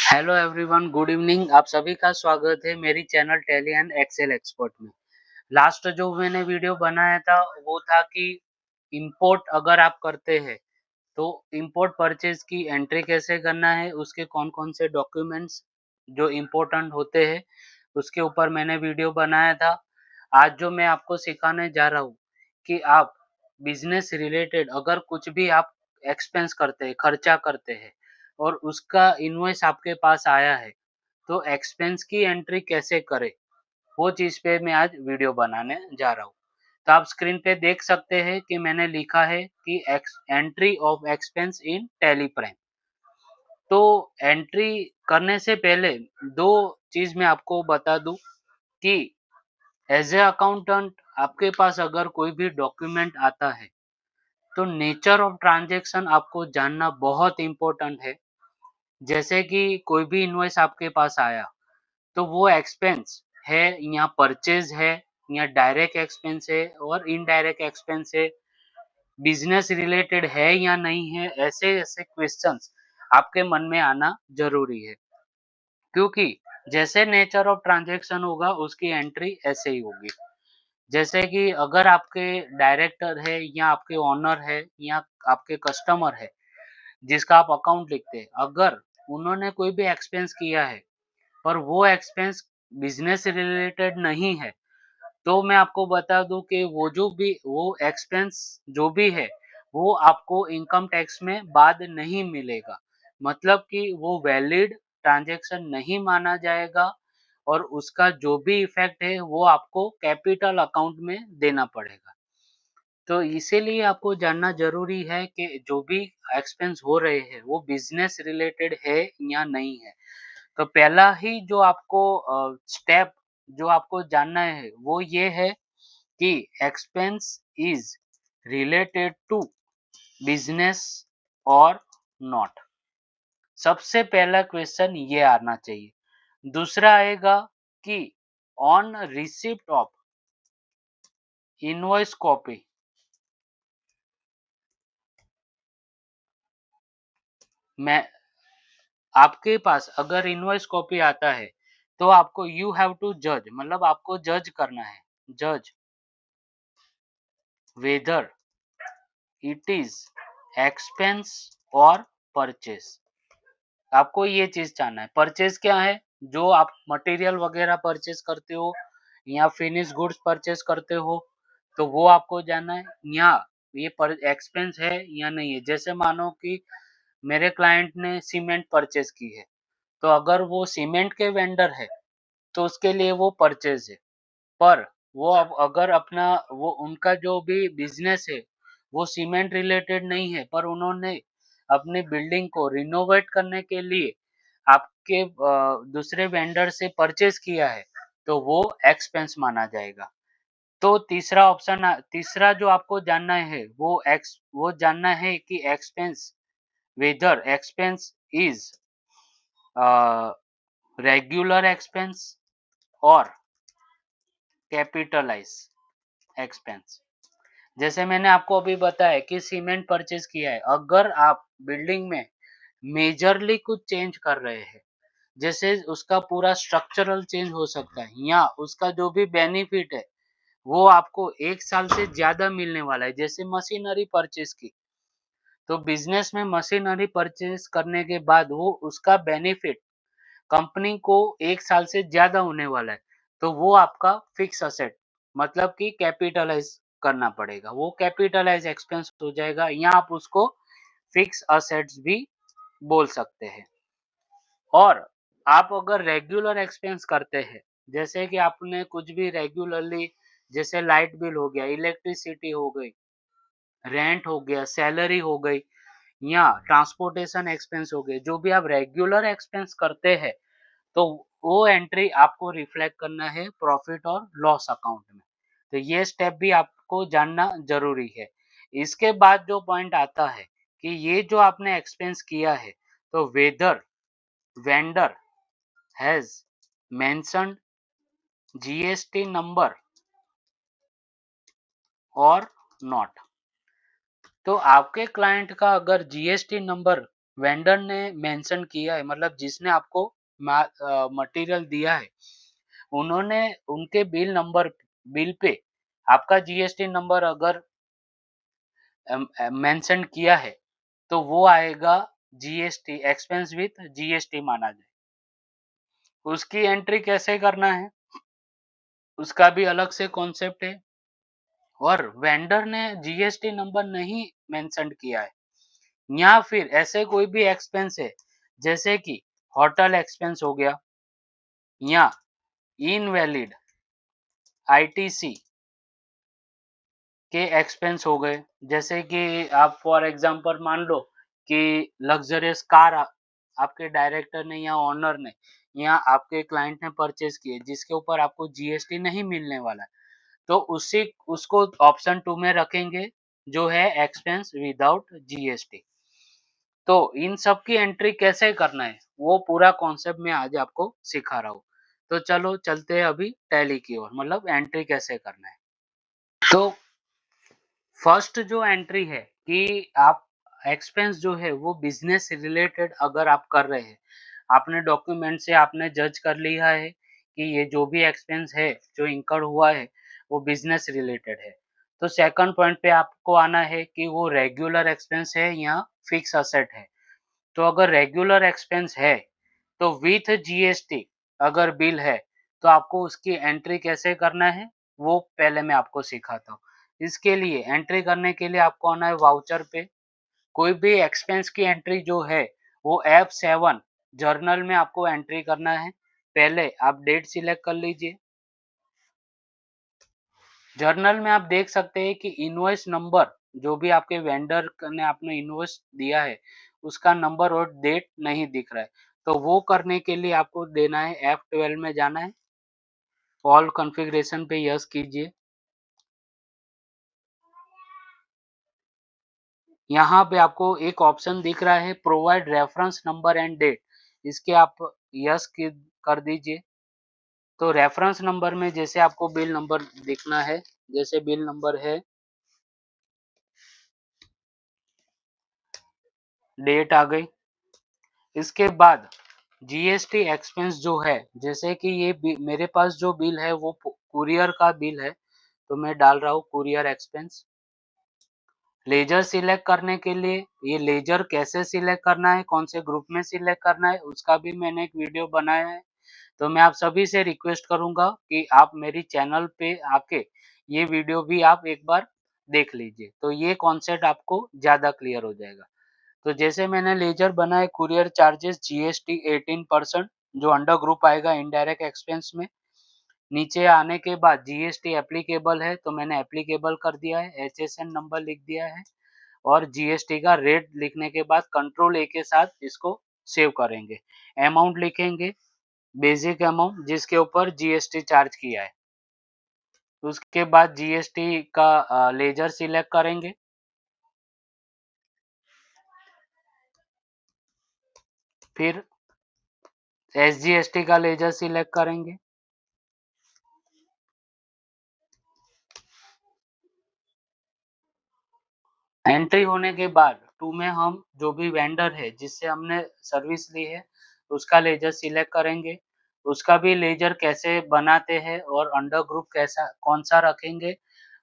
Hello everyone, good evening. आप सभी का स्वागत है मेरी channel Tally and Excel expert में। लास्ट जो मैंने वीडियो बनाया था वो था कि इंपोर्ट अगर आप करते हैं तो इंपोर्ट परचेज की एंट्री कैसे करना है, उसके कौन कौन से डॉक्यूमेंट्स जो इम्पोर्टेंट होते हैं उसके ऊपर मैंने वीडियो बनाया था। आज जो मैं आपको सिखाने जा रहा हूँ कि आप बिजनेस रिलेटेड अगर कुछ भी आप एक्सपेंस करते हैं, खर्चा करते हैं और उसका इनवॉइस आपके पास आया है, तो एक्सपेंस की एंट्री कैसे करें, वो चीज़ पे मैं आज वीडियो बनाने जा रहा हूँ। तो आप स्क्रीन पे देख सकते हैं कि मैंने लिखा है कि entry of expense in tally prime. तो एंट्री करने से पहले दो चीज़ मैं आपको बता दूं कि एज ए अकाउंटेंट आपके पास अगर कोई भी डॉक्यूमेंट आता है तो नेचर ऑफ ट्रांजैक्शन आपको जानना बहुत इम्पोर्टेंट है। जैसे कि कोई भी इनवॉइस आपके पास आया तो वो एक्सपेंस है या परचेज है या डायरेक्ट एक्सपेंस है और इनडायरेक्ट एक्सपेंस है, बिजनेस रिलेटेड है या नहीं है, ऐसे ऐसे क्वेश्चंस आपके मन में आना जरूरी है। क्योंकि जैसे नेचर ऑफ ट्रांजैक्शन होगा उसकी एंट्री ऐसे ही होगी। जैसे कि अगर आपके डायरेक्टर है या आपके ओनर है या आपके कस्टमर है जिसका आप अकाउंट लिखते हैं, अगर उन्होंने कोई भी एक्सपेंस किया है और वो एक्सपेंस बिजनेस रिलेटेड नहीं है, तो मैं आपको बता दूं कि वो एक्सपेंस जो भी है वो आपको इनकम टैक्स में बाद नहीं मिलेगा। मतलब कि वो वैलिड ट्रांजैक्शन नहीं माना जाएगा और उसका जो भी इफेक्ट है वो आपको कैपिटल अकाउंट में देना पड़ेगा। तो इसीलिए आपको जानना ज़रूरी है कि जो भी एक्सपेंस हो रहे हैं वो बिज़नेस रिलेटेड है या नहीं है। तो पहला ही जो आपको स्टेप जो आपको जानना है वो ये है कि expense is related to business और नॉट। सबसे पहला क्वेश्चन ये आना चाहिए। दूसरा आएगा कि on receipt of invoice copy मैं आपके पास अगर इनवॉइस कॉपी आता है तो आपको यू हैव टू जज, मतलब आपको जज करना है, जज वेदर इट इज एक्सपेंस और परचेज। आपको ये चीज जानना है। परचेज क्या है? जो आप मटेरियल वगैरह परचेज करते हो या फिनिश गुड्स परचेज करते हो, तो वो आपको जानना है। या ये पर एक्सपेंस है या नहीं है। जैसे मानो कि मेरे क्लाइंट ने सीमेंट परचेज की है, तो अगर वो सीमेंट के वेंडर है तो उसके लिए वो परचेज है। पर वो अब अगर अपना वो उनका जो भी बिजनेस है वो सीमेंट रिलेटेड नहीं है, पर उन्होंने अपनी बिल्डिंग को रिनोवेट करने के लिए आपके दूसरे वेंडर से परचेज किया है, तो वो एक्सपेंस माना जाएगा। तो तीसरा जो आपको जानना है वो जानना है कि expense whether expense is regular expense और कैपिटलाइज एक्सपेंस। जैसे मैंने आपको अभी बताया कि सीमेंट परचेज किया है, अगर आप बिल्डिंग में मेजरली कुछ चेंज कर रहे हैं, जैसे उसका पूरा स्ट्रक्चरल चेंज हो सकता है या उसका जो भी बेनिफिट है वो आपको 1 साल से ज्यादा मिलने वाला है, जैसे मशीनरी परचेज की, तो बिजनेस में मशीनरी परचेज करने के बाद वो उसका बेनिफिट कंपनी को 1 साल से ज्यादा होने वाला है, तो वो आपका फिक्स असेट मतलब कि कैपिटलाइज करना पड़ेगा, वो कैपिटलाइज एक्सपेंस हो जाएगा या आप उसको फिक्स असेट्स भी बोल सकते हैं। और आप अगर रेगुलर एक्सपेंस करते हैं, जैसे कि आपने कुछ भी रेगुलरली, जैसे लाइट बिल हो गया, इलेक्ट्रिसिटी हो गई, रेंट हो गया, सैलरी हो गई या ट्रांसपोर्टेशन एक्सपेंस हो गए, जो भी आप रेगुलर एक्सपेंस करते हैं, तो वो एंट्री आपको रिफ्लेक्ट करना है प्रॉफिट और लॉस अकाउंट में। तो ये स्टेप भी आपको जानना जरूरी है। इसके बाद जो पॉइंट आता है कि ये जो आपने एक्सपेंस किया है, तो whether vendor has mentioned GST number और नॉट। तो आपके क्लाइंट का अगर जीएसटी नंबर वेंडर ने मेंशन किया है, मतलब जिसने आपको मटेरियल दिया है, उन्होंने उनके बिल पे आपका जीएसटी नंबर अगर मेंशन किया है, तो वो आएगा जीएसटी, एक्सपेंस विथ जीएसटी माना जाए। उसकी एंट्री कैसे करना है, उसका भी अलग से कॉन्सेप्ट है। और वेंडर ने जीएसटी नंबर नहीं मेंशन किया है, या फिर ऐसे कोई भी एक्सपेंस है, जैसे कि होटल एक्सपेंस हो गया, या इनवैलिड आईटीसी के एक्सपेंस हो गए, जैसे कि आप फॉर एग्जांपल मान लो कि लग्जरियस कार आपके डायरेक्टर ने या ओनर ने या आपके क्लाइंट ने परचेज किए, जिसके ऊपर आपको जीएसटी नहीं मिलने वाला है, तो उसी उसको ऑप्शन 2 में रखेंगे, जो है एक्सपेंस विदाउट जीएसटी। तो इन सब की एंट्री कैसे करना है, वो पूरा कॉन्सेप्ट मैं आज आपको सिखा रहा हूँ। तो चलो चलते हैं अभी टैली की ओर, मतलब एंट्री कैसे करना है। तो फर्स्ट जो एंट्री है कि आप एक्सपेंस जो है वो बिजनेस रिलेटेड अगर आप कर रहे हैं, आपने डॉक्यूमेंट से आपने जज कर लिया है कि ये जो भी एक्सपेंस है जो इंकर हुआ है वो बिजनेस रिलेटेड है, तो सेकंड पॉइंट पे आपको आना है कि वो रेगुलर एक्सपेंस है या फिक्स असेट है। तो अगर रेगुलर एक्सपेंस है तो विथ जीएसटी अगर बिल है, तो आपको उसकी एंट्री कैसे करना है वो पहले मैं आपको सिखाता हूँ। इसके लिए एंट्री करने के लिए आपको आना है वाउचर पे। कोई भी एक्सपेंस की एंट्री जो है वो F7 जर्नल में आपको एंट्री करना है। पहले आप डेट सिलेक्ट कर लीजिए। जर्नल में आप देख सकते हैं कि इनवॉइस नंबर जो भी आपके वेंडर ने आपने इनवॉइस दिया है उसका नंबर और डेट नहीं दिख रहा है, तो वो करने के लिए आपको देना है F12 में जाना है, ऑल कॉन्फ़िगरेशन पे यस कीजिए। यहाँ पे आपको एक ऑप्शन दिख रहा है provide reference number and date, इसके आप यस कर दीजिए। तो रेफरेंस नंबर में जैसे आपको बिल नंबर दिखना है, जैसे बिल नंबर है, डेट आ गई। इसके बाद जीएसटी एक्सपेंस जो है, जैसे कि ये मेरे पास जो बिल है वो कुरियर का बिल है, तो मैं डाल रहा हूँ कुरियर एक्सपेंस। लेजर सिलेक्ट करने के लिए, ये लेजर कैसे सिलेक्ट करना है, कौन से ग्रुप में सिलेक्ट करना है, उसका भी मैंने एक वीडियो बनाया है। तो मैं आप सभी से रिक्वेस्ट करूंगा कि आप मेरी चैनल पे आके ये वीडियो भी आप एक बार देख लीजिए, तो ये कॉन्सेप्ट आपको ज्यादा क्लियर हो जाएगा। तो जैसे मैंने लेजर बनाया, कुरियर चार्जेस जीएसटी 18% जो अंडर ग्रुप आएगा इनडायरेक्ट एक्सपेंस में। नीचे आने के बाद जीएसटी एप्लीकेबल है, तो मैंने एप्लीकेबल कर दिया है, एचएसएन नंबर लिख दिया है, और जीएसटी का रेट लिखने के बाद कंट्रोल ए के साथ इसको सेव करेंगे। अमाउंट लिखेंगे, बेसिक अमाउंट जिसके ऊपर जीएसटी चार्ज किया है। उसके बाद जीएसटी का लेजर सिलेक्ट करेंगे, फिर एसजीएसटी का लेजर सिलेक्ट करेंगे। एंट्री होने के बाद टू में हम जो भी वेंडर है जिससे हमने सर्विस ली है उसका लेजर सिलेक्ट करेंगे। उसका भी लेजर कैसे बनाते हैं और अंडर ग्रुप कैसा कौन सा रखेंगे,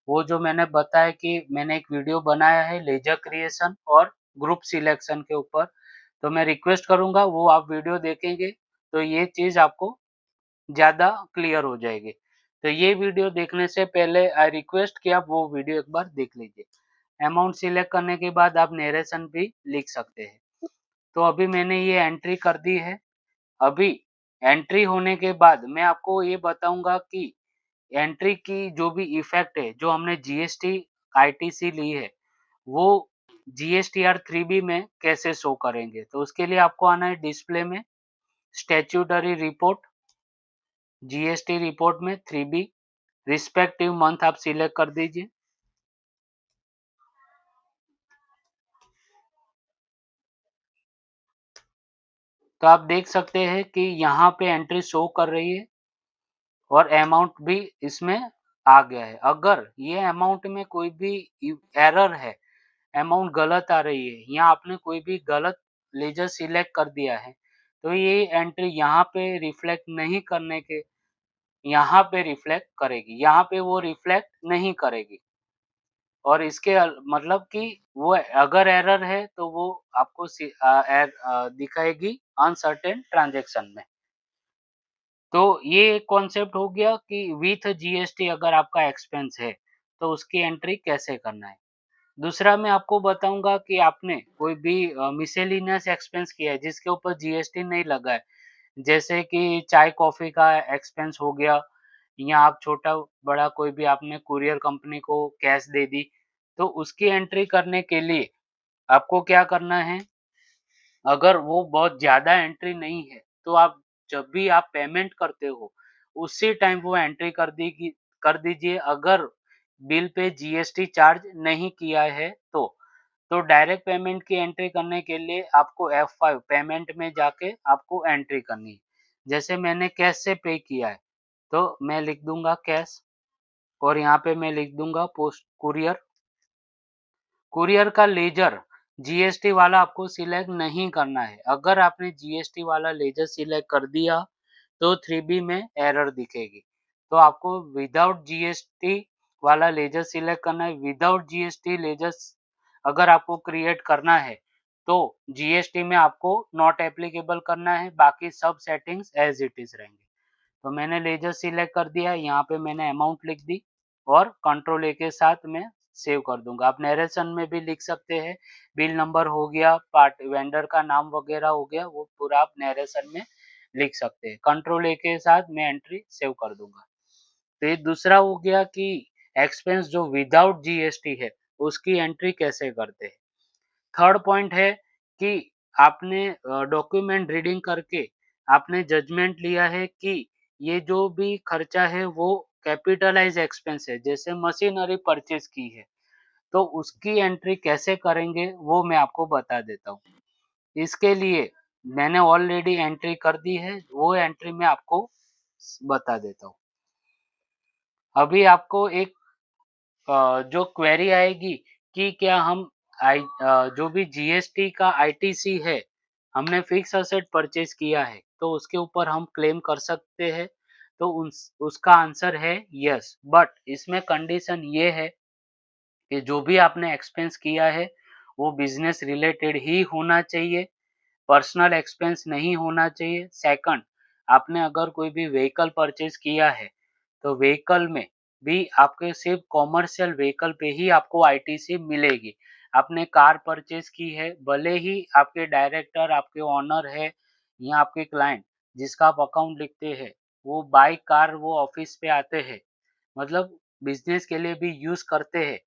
वो जो मैंने बताया कि मैंने एक वीडियो बनाया है लेजर क्रिएशन और ग्रुप सिलेक्शन के ऊपर, तो मैं रिक्वेस्ट करूंगा वो आप वीडियो देखेंगे तो ये चीज आपको ज़्यादा क्लियर हो जाएगी। तो ये वीडियो देखने से पहले आई रिक्वेस्ट कि आप वो वीडियो एक बार देख लीजिए। अमाउंट सिलेक्ट करने के बाद आप नरेशन भी लिख सकते हैं। तो अभी मैंने ये एंट्री कर दी है। अभी एंट्री होने के बाद मैं आपको ये बताऊंगा कि एंट्री की जो भी इफेक्ट है, जो हमने जीएसटी आईटीसी ली है, वो जीएसटीआर 3B में कैसे शो करेंगे। तो उसके लिए आपको आना है डिस्प्ले में, स्टैट्यूटरी रिपोर्ट, जीएसटी रिपोर्ट में 3B, रिस्पेक्टिव मंथ आप सिलेक्ट कर दीजिए। तो आप देख सकते हैं कि यहाँ पे एंट्री शो कर रही है और अमाउंट भी इसमें आ गया है। अगर ये अमाउंट में कोई भी एरर है, अमाउंट गलत आ रही है या आपने कोई भी गलत लेजर सिलेक्ट कर दिया है, तो ये एंट्री यहाँ पे रिफ्लेक्ट नहीं करने के यहाँ पे रिफ्लेक्ट करेगी, यहाँ पे वो रिफ्लेक्ट नहीं करेगी। और इसके मतलब कि वो अगर एरर है तो वो आपको दिखाएगी अनसर्टेन ट्रांजैक्शन में। तो ये एक कॉन्सेप्ट हो गया कि विथ जीएसटी अगर आपका एक्सपेंस है, तो उसकी एंट्री कैसे करना है। दूसरा मैं आपको बताऊँगा कि आपने कोई भी मिसेलेनियस एक्सपेंस किया है जिसके ऊपर जीएसटी नहीं लगा है, जैसे कि चाय-कॉफ़ी का एक्सपेंस हो गया या आप छोटा-बड़ा कोई भी आपने कुरियर कंपनी को कैश दे दी, तो उसकी एंट्री करने के लिए आपको क्या करना है, अगर वो बहुत ज़्यादा एंट्री नहीं है, तो आप जब भी आप पेमेंट करते हो, उसी टाइम वो एंट्री कर दीजिए अगर बिल पे जीएसटी चार्ज नहीं किया है तो। तो डायरेक्ट पेमेंट की एंट्री करने के लिए आपको F5 पेमेंट में जाके आपको एंट्री करनी है। जैसे मैंने कैश से पे किया है, तो मैं लिख दूँगा कैश और यहाँ पे मैं लिख दूँगा पोस्ट कुरियर। कुरियर का लेजर जीएसटी वाला आपको सिलेक्ट नहीं करना है। अगर आपने जीएसटी वाला लेजर सिलेक्ट कर दिया, तो 3B में एरर दिखेगी। तो आपको विदाउट जीएसटी वाला लेजर सिलेक्ट करना है। विदाउट जीएसटी लेजर्स अगर आपको क्रिएट करना है, तो जीएसटी में आपको नॉट एप्लीकेबल करना है, बाकी सब सेटिंग्स एज़ इट इज़ रहेंगे। तो मैंने लेजर सिलेक्ट कर दिया, यहाँ पे मैंने अमाउंट लिख दी और कंट्रोल ए के साथ मैं सेव कर दूँगा। आप नरेशन में भी लिख सकते हैं, बिल नंबर हो गया, पार्ट वेंडर का नाम वगैरह हो गया, वो पूरा आप नरेशन में लिख सकते हैं। कंट्रोल ए के साथ मैं एंट्री सेव कर दूँगा। तो ये दूसरा हो गया कि एक्सपेंस जो विदाउट जीएसटी है, उसकी एंट्री कैसे करते हैं। थर्ड पॉइंट है कि आपने डॉक्यूमेंट रीडिंग करके आपने जजमेंट लिया है कि ये जो भी खर्चा है वो कैपिटलाइज एक्सपेंस है, जैसे मशीनरी परचेज की है, तो उसकी एंट्री कैसे करेंगे वो मैं आपको बता देता हूँ। इसके लिए मैंने ऑलरेडी एंट्री कर दी है, वो एंट्री मैं आपको बता देता हूँ। अभी आपको एक जो क्वेरी आएगी कि क्या हम जो भी जीएसटी का आईटीसी है, हमने फिक्स असेट परचेज किया है, तो उसके ऊपर हम क्लेम कर सकते हैं। तो उसका आंसर है यस, बट इसमें कंडीशन ये है कि जो भी आपने एक्सपेंस किया है, वो बिजनेस रिलेटेड ही होना चाहिए, पर्सनल एक्सपेंस नहीं होना चाहिए। सेकंड, आपने अगर कोई भी व्हीकल परचेज किया है, तो व्हीकल में भी आपके सिर्फ कॉमर्शियल व्हीकल पे ही आपको आईटीसी मिलेगी। आपने कार परचेज की है, भले ही आपके डायरेक्टर, आपके ओनर है या आपके क्लाइंट जिसका आप अकाउंट लिखते हैं, वो बाय कार वो ऑफिस पे आते हैं, मतलब बिजनेस के लिए भी यूज़ करते हैं,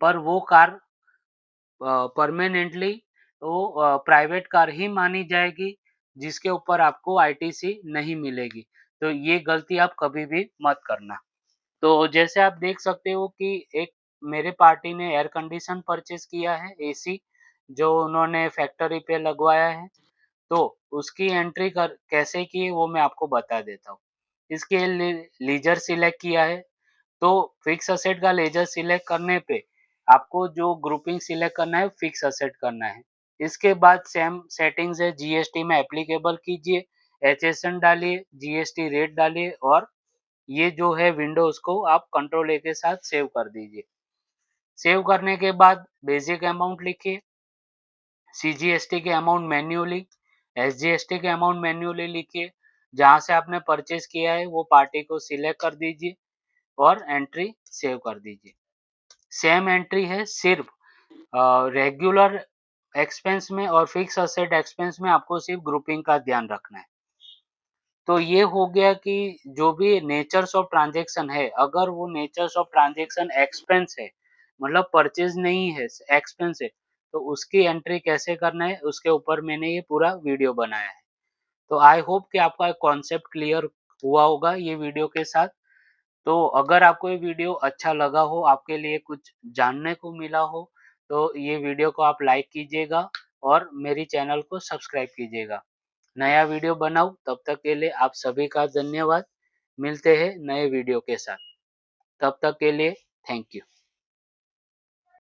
पर वो कार परमानेंटली वो प्राइवेट कार ही मानी जाएगी, जिसके ऊपर आपको आईटीसी नहीं मिलेगी। तो ये गलती आप कभी भी मत करना। तो जैसे आप देख सकते हो कि एक मेरे पार्टी ने एयर कंडीशन परचेज़ किया है एसी, जो उन्होंने फैक्ट्री पे लगवाया है, तो उसकी एंट्री कर कैसे की है वो मैं आपको बता देता हूँ। इसके लिए लीजर सिलेक्ट किया है, तो फिक्स असेट का लेजर सिलेक्ट करने पे आपको जो ग्रुपिंग सिलेक्ट करना है फिक्स असेट करना है। इसके बाद सेम सेटिंग्स है, जीएसटी में एप्लीकेबल कीजिए, एचएसएन डालिए, जीएसटी रेट डालिए और ये जो है विंडो उसको आप कंट्रोल ए के साथ सेव कर दीजिए। सेव करने के बाद बेसिक अमाउंट लिखिए, सीजीएसटी के अमाउंट मैन्युअली, एसजीएसटी के अमाउंट मैन्युअली लिखिए, जहाँ से आपने परचेज किया है वो पार्टी को सिलेक्ट कर दीजिए और एंट्री सेव कर दीजिए। सेम एंट्री है, सिर्फ रेगुलर एक्सपेंस में और फिक्स असेट एक्सपेंस में आपको सिर्फ ग्रुपिंग का ध्यान रखना है। तो ये हो गया कि जो भी नेचर्स ऑफ ट्रांज़ैक्शन है, अगर वो नेचर्स ऑफ ट्रांज़ैक्शन एक्सपेंस है, मतलब परचेज़ नहीं है, एक्सपेंस है, तो उसकी एंट्री कैसे करना है, उसके ऊपर मैंने ये पूरा वीडियो बनाया है। तो आई होप कि आपका कॉन्सेप्ट क्लियर हुआ होगा ये वीडियो के साथ। तो अगर आपको ये वीडियो अच्छा लगा हो, आपके लिए कुछ जानने को मिला हो, तो ये वीडियो को आप लाइक कीजिएगा और मेरी चैनल को सब्सक्राइब कीजिएगा। नया वीडियो बनाऊँ तब तक के लिए आप सभी का धन्यवाद। मिलते हैं नए वीडियो के साथ। तब तक के लिए थैंक यू।